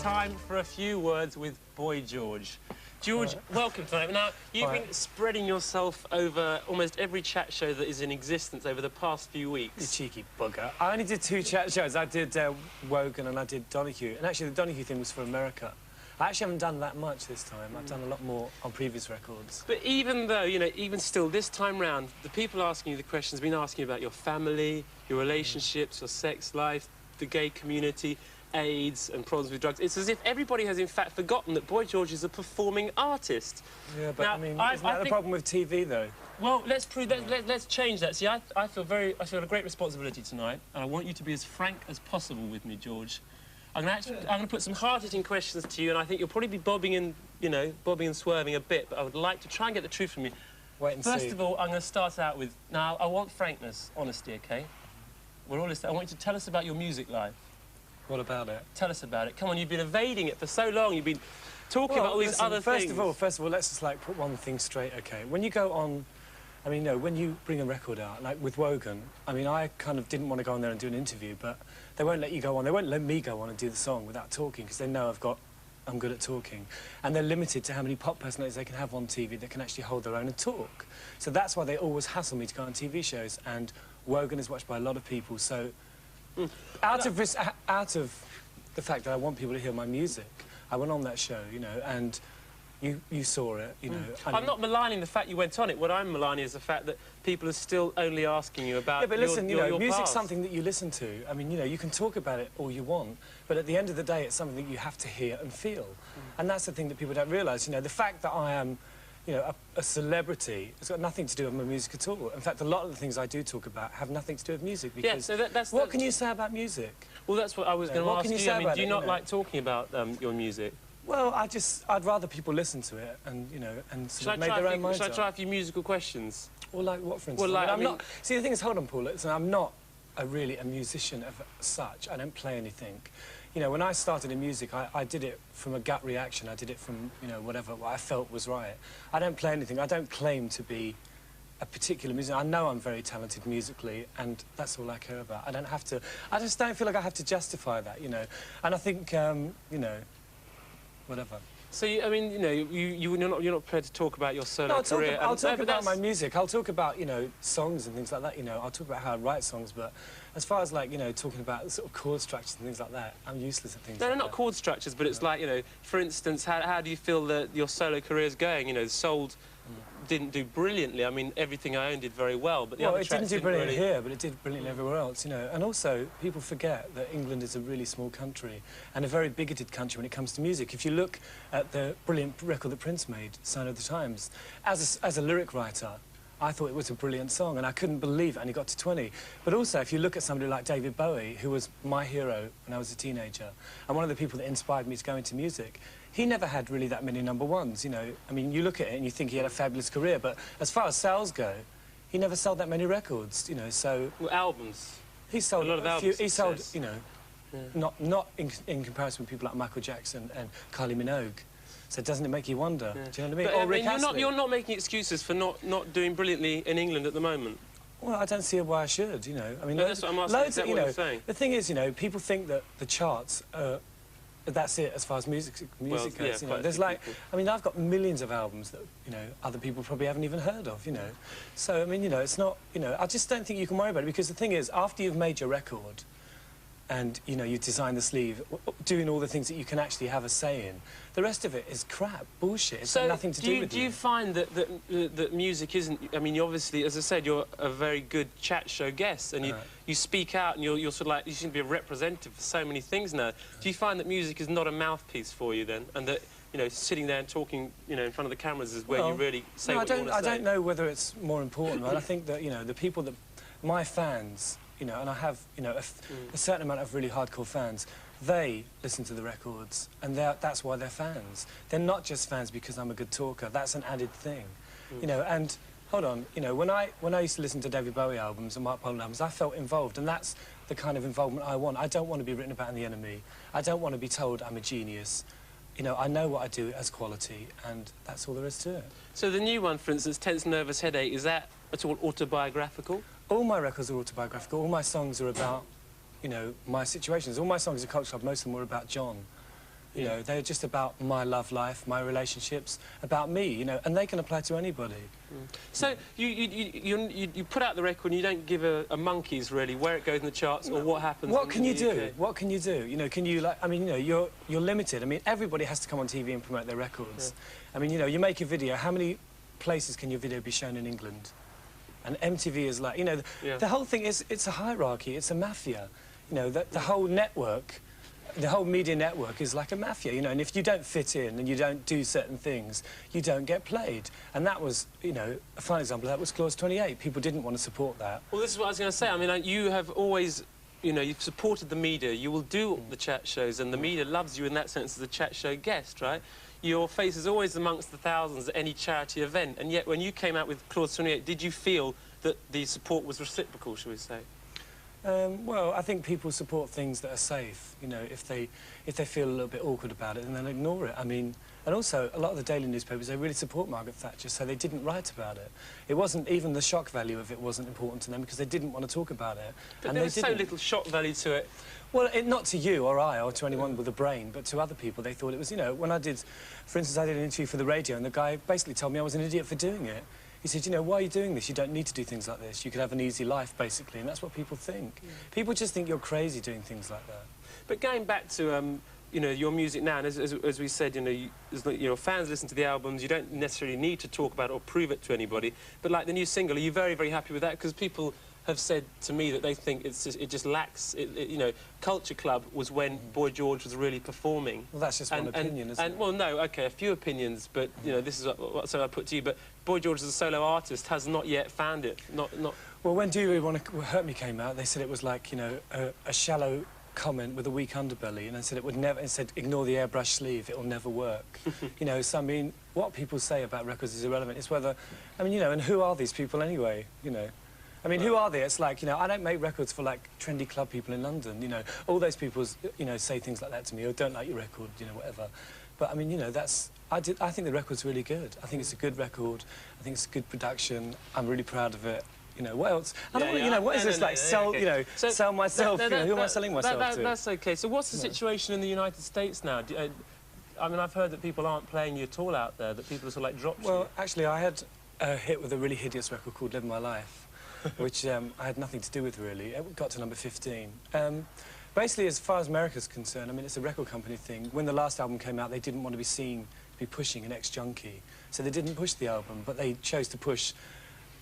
time for a few words with Boy George. George, welcome tonight. Now, you've been spreading yourself over almost every chat show that is in existence over the past few weeks. You cheeky bugger. I only did 2 chat shows. I did Wogan and I did Donahue. And actually, the Donahue thing was for America. I actually haven't done that much this time. I've done a lot more on previous records. But even though, you know, even still, this time round, the people asking you the questions have been asking about your family, your relationships, your sex life, the gay community, AIDS and problems with drugs. It's as if everybody has in fact forgotten that Boy George is a performing artist. Yeah, but now, I mean, isn't that the problem with TV, though? Well, let's change that. See, I feel a great responsibility tonight, and I want you to be as frank as possible with me, George. I'm going to put some hard-hitting questions to you, and I think you'll probably be bobbing and swerving a bit, but I would like to try and get the truth from you. Wait and see. First of all, I'm going to start out with... Now, I want frankness, honesty, OK? We're all listening. I want you to tell us about your music life. What about it? Tell us about it. Come on, you've been evading it for so long. You've been talking about all these other things. First of all, let's just, like, put one thing straight, OK? When you go on... I mean, no, when you bring a record out, like with Wogan, I mean, I kind of didn't want to go on there and do an interview, but they won't let you go on. They won't let me go on and do the song without talking, because they know I'm good at talking. And they're limited to how many pop personalities they can have on TV that can actually hold their own and talk. So that's why they always hassle me to go on TV shows, and Wogan is watched by a lot of people, so... Out of the fact that I want people to hear my music, I went on that show, you know, and you saw it, you know. I'm not maligning the fact you went on it. What I'm maligning is the fact that people are still only asking you about but listen, your music's past. something that you listen to. I mean, you know, you can talk about it all you want, but at the end of the day, it's something that you have to hear and feel. And that's the thing that people don't realise, you know, the fact that I am... you know, a celebrity has got nothing to do with my music at all. In fact, a lot of the things I do talk about have nothing to do with music, because... Yeah, so what can you say about music? Well, that's what I was going to ask you. I mean, do you not like talking about your music? Well, I'd rather people listen to it and, you know, and sort of make their own minds up. Should I try a few musical questions? Well, like what, for instance? Well, like, I'm not... See, the thing is, hold on, Paul, listen, I'm not really a musician of such. I don't play anything. You know, when I started in music, I did it from a gut reaction. I did it from, you know, what I felt was right. I don't play anything. I don't claim to be a particular musician. I know I'm very talented musically, and that's all I care about. I don't have to... I just don't feel like I have to justify that, you know. And I think, you know, whatever. So, I mean, you know, you're not prepared to talk about your solo career. I'll talk about my music. I'll talk about, you know, songs and things like that, you know. I'll talk about how I write songs, but as far as, like, you know, talking about sort of chord structures and things like that, I'm useless at things like that. No, not chord structures, but it's like, you know, for instance, how do you feel that your solo career is going? You know, Sold didn't do brilliantly. I mean, Everything I Own did very well, but the other tracks didn't do brilliantly here, but it did brilliantly everywhere else, you know. And also, people forget that England is a really small country and a very bigoted country when it comes to music. If you look at the brilliant record that Prince made, Sign of the Times, as a lyric writer, I thought it was a brilliant song, and I couldn't believe it, and he got to 20. But also, if you look at somebody like David Bowie, who was my hero when I was a teenager, and one of the people that inspired me to go into music, he never had really that many #1s, you know. I mean, you look at it and you think he had a fabulous career, but as far as sales go, he never sold that many records, you know, so... Well, albums. He sold a lot of albums. He sold, you know, not in comparison with people like Michael Jackson and Kylie Minogue. So doesn't it make you wonder? Yeah. Do you know what I mean? But, Rick Astley. you're not making excuses for not doing brilliantly in England at the moment. Well, I don't see why I should, you know. I mean, that's what I'm asking. Is that what you're saying? The thing is, you know, people think that the charts that's it as far as music goes. Yeah, you know, there's like, I mean, I've got millions of albums that, you know, other people probably haven't even heard of, you know. So, I mean, you know, it's not, you know, I just don't think you can worry about it, because the thing is, after you've made your record and, you know, you design the sleeve, doing all the things that you can actually have a say in, the rest of it is crap, bullshit. It's got nothing to do with you. Do you find that music isn't... I mean, you obviously, as I said, you're a very good chat show guest, and you speak out, and you're sort of like... You seem to be a representative for so many things now. Do you find that music is not a mouthpiece for you, then? And that, you know, sitting there and talking, you know, in front of the cameras is where you really say what you want to say? I don't know whether it's more important, but I think that, you know, the people that... My fans, you know, and I have, you know, a certain amount of really hardcore fans, they listen to the records, and that's why they're fans. They're not just fans because I'm a good talker. That's an added thing, you know. And hold on, you know, when I used to listen to David Bowie albums and Mark Bolan albums, I felt involved, and that's the kind of involvement I want. I don't want to be written about in The Enemy. I don't want to be told I'm a genius. You know, I know what I do as quality, and that's all there is to it. So the new one, for instance, Tense Nervous Headache, is that at all autobiographical? All my records are autobiographical. All my songs are about, you know, my situations. All my songs at Culture Club, most of them were about John. You know, they're just about my love life, my relationships, about me, you know, and they can apply to anybody. So you put out the record and you don't give a monkey's, really, where it goes in the charts or what happens. What can you do? What can you do? You know, can you, like, I mean, you know, you're limited. I mean, everybody has to come on TV and promote their records. I mean, you know, you make a video, how many places can your video be shown in England? And MTV is like, you know, the whole thing is, it's a hierarchy, it's a mafia. You know, the whole network, the whole media network is like a mafia, you know, and if you don't fit in and you don't do certain things, you don't get played. And that was, you know, a fine example of that was Clause 28. People didn't want to support that. Well, this is what I was going to say. I mean, you have always, you know, you've supported the media. You will do the chat shows, and the media loves you in that sense as a chat show guest, right? Your face is always amongst the thousands at any charity event, and yet when you came out with Clause 28, did you feel that the support was reciprocal, shall we say? Well, I think people support things that are safe. You know, if they feel a little bit awkward about it, then they'll ignore it. I mean, and also, a lot of the daily newspapers, they really support Margaret Thatcher, so they didn't write about it. It wasn't, even the shock value of it wasn't important to them because they didn't want to talk about it. But and there was so little shock value to it. Well, not to you or I or to anyone with a brain, but to other people, they thought it was, you know, when I did, for instance, I did an interview for the radio and the guy basically told me I was an idiot for doing it. He said, you know, why are you doing this? You don't need to do things like this. You could have an easy life, basically, and that's what people think. People just think you're crazy doing things like that. But going back to, you know, your music now, and as we said, you know, fans listen to the albums, you don't necessarily need to talk about it or prove it to anybody, but like the new single, are you very, very happy with that? Because people have said to me that they think it just lacks, you know, Culture Club was when Boy George was really performing. Well, that's just one opinion, isn't it? Well, no, OK, a few opinions, but, you know, this is what I put to you, but Boy George as a solo artist has not yet found it, not... Well, when Do You Really Want to Hurt Me came out, they said it was like, you know, a shallow comment with a weak underbelly, and they said it would never, and said, ignore the airbrush sleeve, it'll never work. You know, so, I mean, what people say about records is irrelevant. It's whether, I mean, you know, and who are these people anyway, you know? I mean, who are they? It's like, you know, I don't make records for, like, trendy club people in London, you know. All those people, you know, say things like that to me, or don't like your record, you know, whatever. But, I mean, you know, that's... I think the record's really good. I think it's a good record. I think it's a good production. I'm really proud of it. You know, what else? I don't, you know, what is this, like, sell, you know, sell myself, you know, who am I selling myself to? That's OK. So what's the situation in the United States now? I mean, I've heard that people aren't playing you at all out there, that people are sort of, like, dropped you. Well, actually, I had a hit with a really hideous record called Live My Life, which I had nothing to do with, really. It got to number 15. Basically, as far as America's concerned, I mean, it's a record company thing. When the last album came out, they didn't want to be seen to be pushing an ex-junkie. So they didn't push the album, but they chose to push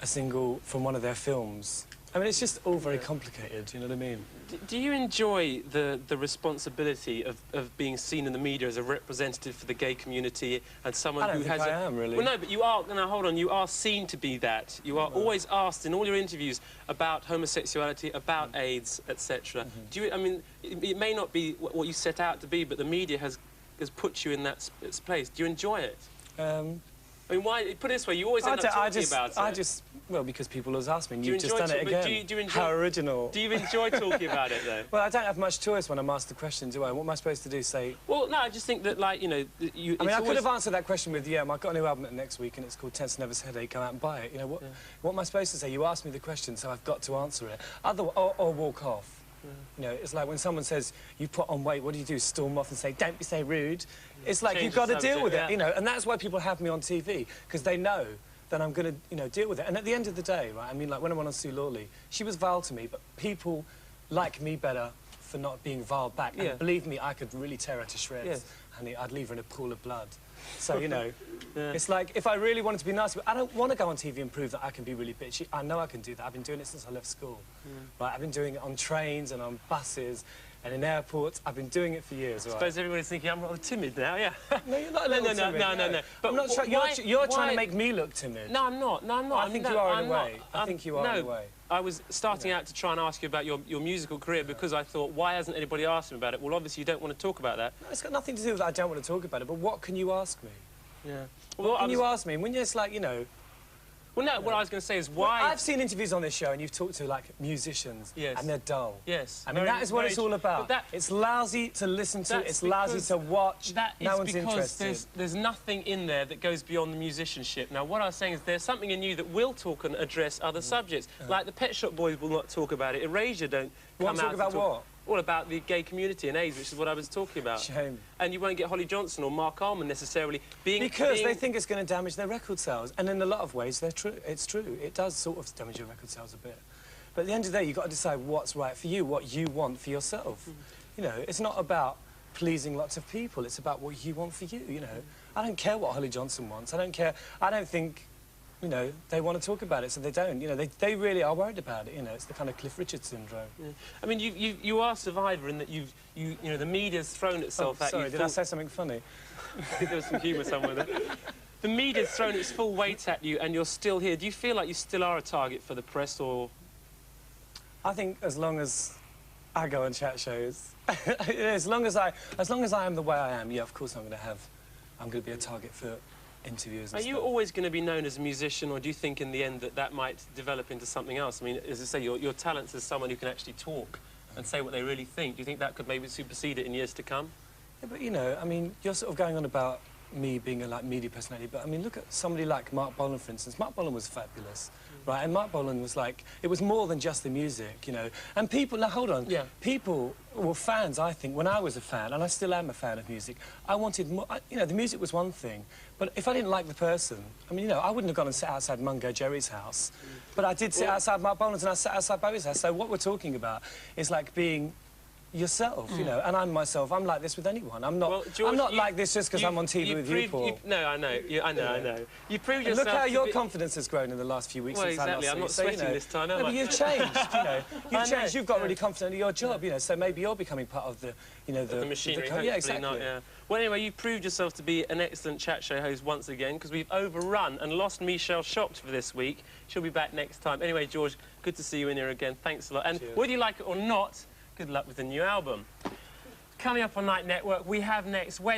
a single from one of their films. I mean, it's just all very complicated, you know what I mean? Do you enjoy the responsibility of being seen in the media as a representative for the gay community and someone who has... I am, really. Well, no, but you are... No, hold on. You are seen to be that. You are always asked in all your interviews about homosexuality, about AIDS, etc. Do you... I mean, it may not be what you set out to be, but the media has put you in that place. Do you enjoy it? I mean, why... Put it this way, you always end up talking about it. Well, because people always ask me, and you've just done it again. Do you enjoy, how original. Do you enjoy talking about it, though? Well, I don't have much choice when I'm asked the question, do I? What am I supposed to do, say... Well, no, I just think that, like, you know... I mean, I could have answered that question with, yeah, I've got a new album next week, and it's called Tense Never's Headache, come out and buy it. You know, what am I supposed to say? You asked me the question, so I've got to answer it. Or walk off. You know, it's like when someone says, you put on weight, what do? Storm off and say, don't be so rude. It's like, you've got to deal with it, you know, and that's why people have me on TV, because they know that I'm going to, you know, deal with it. And at the end of the day, right, I mean, like, when I went on Sue Lawley, she was vile to me, but people like me better for not being vile back. And believe me, I could really tear her to shreds. Honey, I'd leave her in a pool of blood. So, you know, it's like, if I really wanted to be nice, I don't want to go on TV and prove that I can be really bitchy. I know I can do that. I've been doing it since I left school. Right, I've been doing it on trains and on buses and in airports. I've been doing it for years, right? I suppose everybody's thinking I'm rather timid now, yeah. No, you're not a little timid. No. But I'm not you're trying to make me look timid. No, I'm not. No, I'm not. I think you are in a way. I think you are in a way. I was starting out to try and ask you about your musical career because I thought, why hasn't anybody asked him about it? Well, obviously, you don't want to talk about that. No, it's got nothing to do with that I don't want to talk about it, but what can you ask me? Yeah. Well, what can you ask me? When you're just like, you know... Well, no, what I was going to say is why... Well, I've seen interviews on this show and you've talked to, like, musicians, and they're dull. Yes. I mean, that is what it's all about. It's lousy to listen to, it's lousy to watch, no one's interested. There's nothing in there that goes beyond the musicianship. Now, what I was saying is there's something in you that will talk and address other subjects. Like the Pet Shop Boys will not talk about it. Erasure don't come out talk about what? all about the gay community and AIDS, which is what I was talking about. Shame. And you won't get Holly Johnson or Mark Almond necessarily because they think it's going to damage their record sales, and in a lot of ways, it's true. It does sort of damage your record sales a bit. But at the end of the day, you've got to decide what's right for you, what you want for yourself. You know, it's not about pleasing lots of people. It's about what you want for you, you know. I don't care what Holly Johnson wants. I don't care. I don't think, you know, they want to talk about it, so they don't. You know, they really are worried about it, you know. It's the kind of Cliff Richard syndrome. Yeah. I mean, you are a survivor in that you know, the media's thrown itself at you. Sorry, did I say something funny? I think there was some humour somewhere there. The media's thrown its full weight at you, and you're still here. Do you feel like you still are a target for the press, or...? I think as long as I go on chat shows, as long as I am the way I am, yeah, of course I'm going to be a target for interviews and stuff. Are you always going to be known as a musician, or do you think in the end that might develop into something else? I mean, as I say, your talents as someone who can actually talk and say what they really think, do you think that could maybe supersede it in years to come? Yeah, but, you know, I mean, you're sort of going on about me being a, like, media personality, but, I mean, look at somebody like Mark Bolan, for instance. Mark Bolan was fabulous, right? And Mark Bolan was, like, it was more than just the music, you know? And people, now, hold on. Yeah. People were fans, I think, when I was a fan, and I still am a fan of music. I wanted more, you know, the music was one thing, but if I didn't like the person, I mean, you know, I wouldn't have gone and sat outside Mungo Jerry's house, but I did sit outside Mark Bolan's, and I sat outside Bowie's house. So what we're talking about is, like, being yourself, you know, and I'm myself. I'm like this with anyone. I'm not. Well, George, I'm not like this just because I'm on TV with you, Paul. No, I know. I know. You proved yourself. Look how your confidence has grown in the last few weeks. Well, since exactly. I'm not sweating this time, am I? But you've changed. You know, you've changed. You've got really confident in your job. You know, so maybe you're becoming part of the, you know, the machinery. Yeah, exactly. Not, yeah. Well, anyway, you proved yourself to be an excellent chat show host once again, because we've overrun and lost Michelle Shocked for this week. She'll be back next time. Anyway, George, good to see you in here again. Thanks a lot. And whether you like it or not, good luck with the new album. Coming up on Night Network, we have next Wednesday.